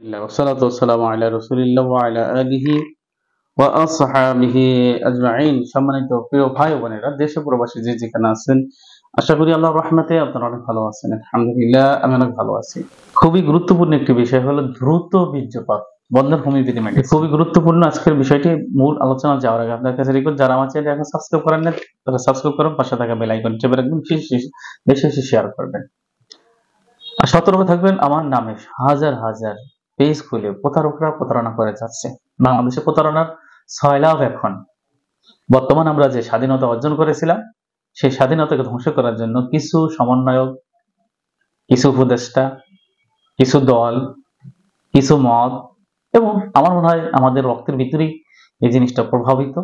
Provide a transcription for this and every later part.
والصلاة والسلام على رسول الله وعلى آله وأصحابه أجمعين। সম্মানিত প্রিয় ভাই বোনেরা, দেশে প্রবাসী যে যেখানে আছেন, আশা করি আল্লাহর রহমতে আপনারা অনেক ভালো আছেন। আলহামদুলিল্লাহ, আমি অনেক ভালো আছি। খুবই গুরুত্বপূর্ণ একটি বিষয় হলো দ্রুত বীর্যপাত বন্ধের হোমিওপ্যাথি মেডিসিন। খুবই গুরুত্বপূর্ণ আজকের বিষয়টি। মূল আলোচনা যাওয়ার আগে আপনার কাছে রিকোয়েস্ট, যারা আমার চ্যানেল এখন সাবস্ক্রাইব করেন না তারা সাবস্ক্রাইব করুন, পাশে থাকা বেল আইকন চেপে রাখবেন, বেশি বেশি শেয়ার করবেন। আর সতর্ক থাকবেন, আমার নামে হাজার হাজার পেজ খুলে প্রতারকরা প্রতারণা করে যাচ্ছে। বাংলাদেশে প্রতারণার সয়লাভ এখন। বর্তমান আমরা যে স্বাধীনতা অর্জন করেছিলাম, সেই স্বাধীনতাকে ধ্বংস করার জন্য কিছু সমন্বয়ক, কিছু উপদেষ্টা, কিছু দল, কিছু মত, এবং আমার মনে হয় আমাদের রক্তের ভিতরেই এই জিনিসটা প্রভাবিত।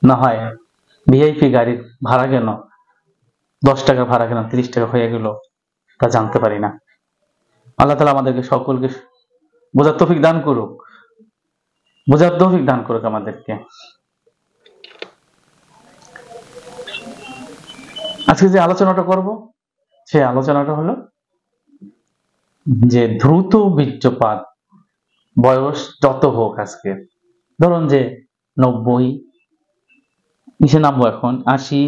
না হয় ভিআইপি গাড়ির ভাড়া কেন 10 টাকা, ভাড়া কেন 30 টাকা হয়ে গেল, তা জানতে পারি না। আল্লাহ তাআলা আমাদেরকে সকলকে বোঝার তৌফিক দান করুক, আমাদেরকে। আজকে যে আলোচনাটা করব, সেই আলোচনাটা হলো যে দ্রুত বীর্যপাত, বয়স যত হোক, আজকে ধরুন যে 90, নিচে নামবো এখন 80,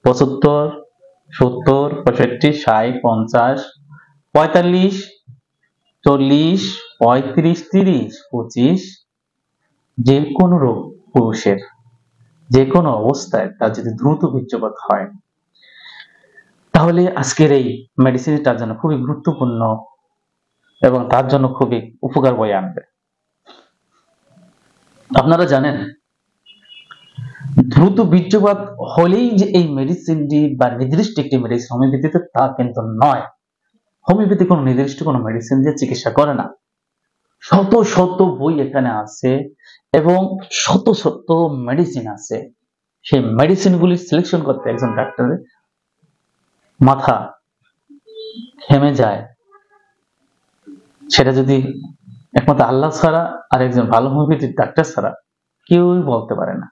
75, 70, 65, 60, 50, 45, 40, 35, 30, 25, যে কোনো রোগ পুরুষের যে কোনো অবস্থায় তার যদি দ্রুত বীর্যপাত হয়, তাহলে আজকের এই মেডিসিনটা তার জন্য খুবই গুরুত্বপূর্ণ এবং তার জন্য খুবই উপকার বয়ে আনবে। আপনারা জানেন, দ্রুত বীর্যপাত হলেই যে এই মেডিসিনটি বা নির্দিষ্ট একটি মেডিসিন হোমিওপ্যাথিতে, তা কিন্তু নয়। হোমিওপ্যাথি কোনো নির্দিষ্ট কোনো মেডিসিন দিয়ে চিকিৎসা করে না। শত শত বই এখানে আছে এবং শত শত মেডিসিন আছে। সেই মেডিসিনগুলি সিলেকশন করতে একজন ডাক্তারের মাথা ঘেমে যায়। সেটা যদি একমাত্র আল্লাহ ছাড়া আর একজন ভালো হোমিওপ্যাথিক ডাক্তার ছাড়া কেউই বলতে পারে না,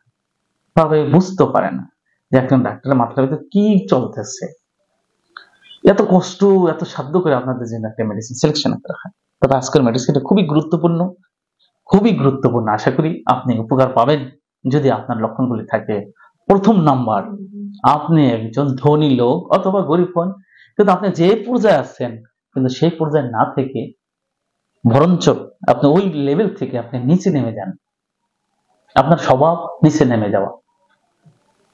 তবে বুঝতে পারে না যে একজন ডাক্তারের মাথার ভিতরে কি চলতেছে। এত কষ্ট, এত সাধ্য করে আপনাদের জন্য একটা মেডিসিন সিলেকশন করা হয়। তবে আজকের মেডিসিনটা খুবই গুরুত্বপূর্ণ, খুবই গুরুত্বপূর্ণ। আশা করি আপনি উপকার পাবেন যদি আপনার লক্ষণগুলি থাকে। প্রথম নাম্বার, আপনি একজন ধনী লোক অথবা গরিব হন, কিন্তু আপনি যে পর্যায়ে আছেন কিন্তু সেই পর্যায়ে না থেকে বরঞ্চ আপনি ওই লেভেল থেকে আপনি নিচে নেমে যান। আপনার স্বভাব নিচে নেমে যাওয়া,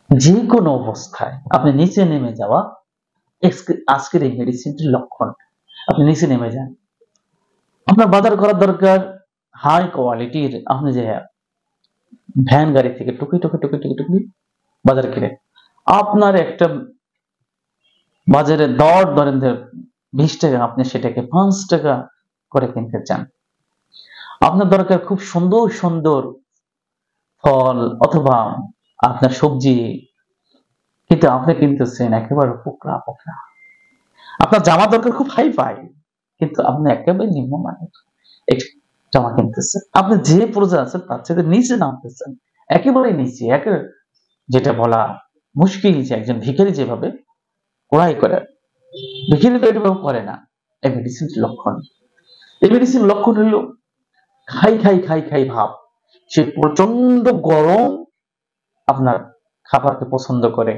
যে কোনো অবস্থায় আপনি নিচে নেমে যাওয়া আজকের এই মেডিসিনটির লক্ষণ। আপনি নিচে নেমে যান। আপনার বাজার করার দরকার হাই কোয়ালিটির, আপনি যে ভ্যান গাড়ি থেকে টুকি টুকি টুকি টুকি টুকি বাজার কিনে, আপনার একটা বাজারে দর ধরেন 20 টাকা, আপনি সেটাকে 5 টাকা করে কিনতে চান। আপনার দরকার খুব সুন্দর সুন্দর ফল অথবা আপনার সবজি, কিন্তু আপনি কিনতেছেন একেবারে পোকরা পোকরা। আপনার জামা দরকার খুব হাই ফাই, কিন্তু আপনি একেবারে নিম্নমানের জামা কিনতেছেন। আপনি যে পর্যায়ে আছেন তার চেয়ে নিচে নামতেছেন, একেবারে নিচে, যেটা বলা মুশকিল যে একজন ভিখারি যেভাবে কোড়াই করে, ভিখারি তো এভাবে করে না। এই মেডিসিন লক্ষণ, এই মেডিসিন লক্ষণ হইল খাই খাই খাই খাই ভাব। সে প্রচন্ড গরম আপনার খাবারকে পছন্দ করে,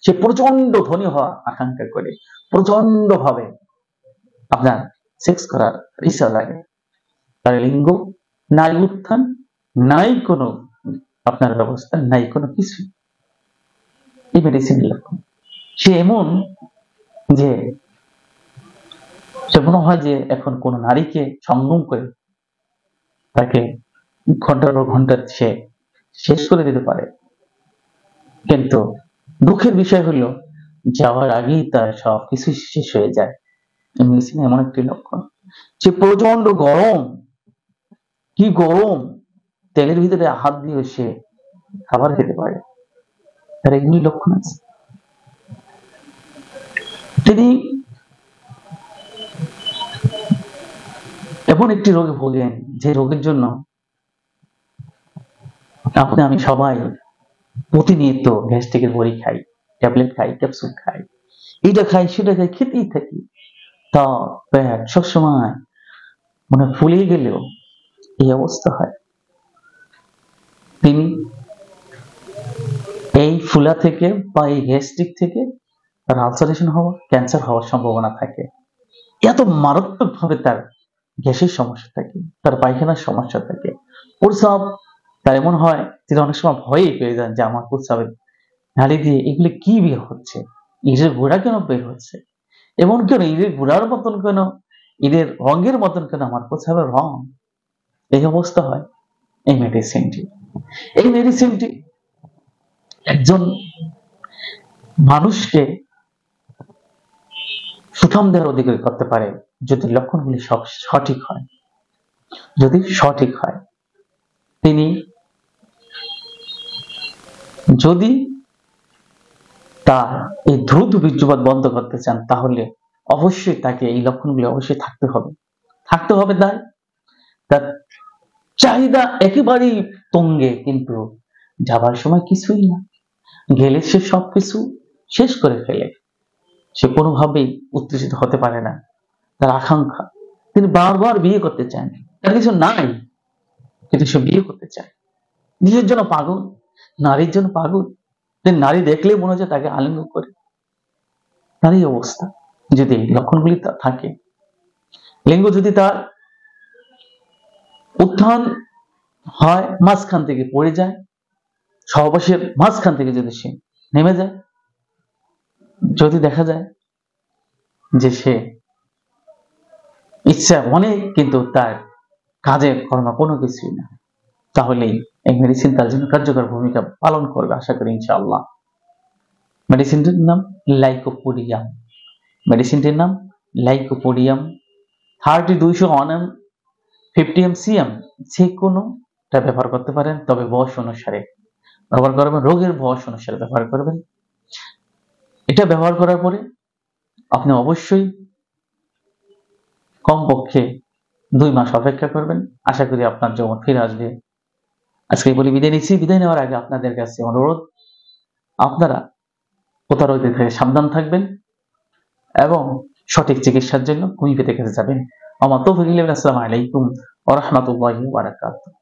সে প্রচন্ড ধনী হওয়া আকাঙ্ক্ষা করে, প্রচন্ড ভাবে আপনার সেক্স করার ইচ্ছা লাগে। তার লিঙ্গ নাই উত্থান, নাই কোনো আপনার ব্যবস্থা, নাই কোনো কিছু। এই মেডিসিন লক্ষণ। সে এমন যে সে মনে হয় যে এখন কোন নারীকে সঙ্গম করে তাকে ঘন্টার পর ঘন্টা সে শেষ করে দিতে পারে। কিন্তু দুঃখের বিষয় হলো যাওয়ার আগেই তার সবকিছু শেষ হয়ে যায়। মেডিসিন এমন একটি লক্ষণ, সে প্রচন্ড গরম, কি গরম, তেলের ভিতরে হাত দিয়ে সে খাবার খেতে পারে। তার এগুলি লক্ষণ আছে। তিনি এমন একটি রোগে ভোগেন যে রোগের জন্য আপনি আমি সবাই প্রতিনিয়ত গ্যাস্ট্রিকের বড়ি খাই, ট্যাবলেট খাই, ক্যাপসুল খাই, এটা খাই সেটা খাই, খেতেই থাকি। তা পেট সবসময় মানে ফুলিয়ে গেলেও এই অবস্থা হয়। তিনি এই ফুলা থেকে বা এই গ্যাস্ট্রিক থেকে তার আলসারেশন হওয়া, ক্যান্সার হওয়ার সম্ভাবনা থাকে। এত মারাত্মক ভাবে তার গ্যাসের সমস্যা থাকে, তার পায়খানার সমস্যা থাকে, প্রস্রাব তার এমন হয় তিনি অনেক সময় ভয়েই পেয়ে যান যে আমার প্রস্রাবের নালী দিয়ে এগুলি কি বের হচ্ছে, ইটের গোড়া কেন বের হচ্ছে, এমন কেন ইটের গোড়ার মতন কেন, ইটের রঙের মতন কেন আমার প্রস্রাবের রং। এই অবস্থা হয় এই মেডিসিনটি একজন মানুষকে সুঠাম দেওয়ার অধিকারী করতে পারে যদি লক্ষণগুলি সব সঠিক হয়। যদি সঠিক হয়, তিনি যদি তার এই দ্রুত বীর্যপাত বন্ধ করতে চান তাহলে অবশ্যই তাকে এই লক্ষণগুলি অবশ্যই থাকতে হবে। তার চাহিদা একেবারেই তঙ্গে, কিন্তু যাবার সময় কিছুই না, গেলে সে সবকিছু শেষ করে ফেলে। সে কোনোভাবেই উত্তেজিত হতে পারে না। তার আকাঙ্ক্ষা, তিনি বারবার বিয়ে করতে চান, তার কিছু নাই কিন্তু সে বিয়ে করতে চায়, নিজের জন্য পাগল, নারীর জন্য পাগল, নারী দেখলেই মনে হচ্ছে তাকে আলিঙ্গন করে। তার এই অবস্থা যদি লক্ষণগুলি থাকে, লিঙ্গ যদি তার উত্থান হয় মাঝখান থেকে পড়ে যায়, সহবাসের মাঝখান থেকে যদি সে নেমে যায়, যদি দেখা যায় যে সে ইচ্ছা অনেক কিন্তু তার কাজে কর্ম কোনো কিছুই না, তাহলেই এই মেডিসিন তার জন্য কার্যকর ভূমিকা পালন করবে আশা করি ইনশাআল্লাহ। মেডিসিনটির নাম লাইকোপোডিয়াম। মেডিসিনটির নাম লাইকোপোডিয়াম 30-200 50 mcm যে কোনোটা ব্যবহার করতে পারেন, তবে বয়স অনুসারে ব্যবহার করবেন, রোগের বয়স অনুসারে ব্যবহার করবেন। এটা ব্যবহার করার পরে আপনি অবশ্যই কমপক্ষে 2 মাস অপেক্ষা করবেন, আশা করি আপনার যৌবন ফিরে আসবে। আজকে বলি বিদায় নিচ্ছি। বিদায় নেওয়ার আগে আপনাদের কাছে অনুরোধ, আপনারা প্রতারকতা থেকে সাবধান থাকবেন এবং সঠিক চিকিৎসার জন্য হোমিওপ্যাথির কাছে যাবেন। আমার তৌফিক ইল্লা বিল্লাহ। আসসালামু আলাইকুম ওয়া রাহমাতুল্লাহি ওয়া বারাকাতুহু।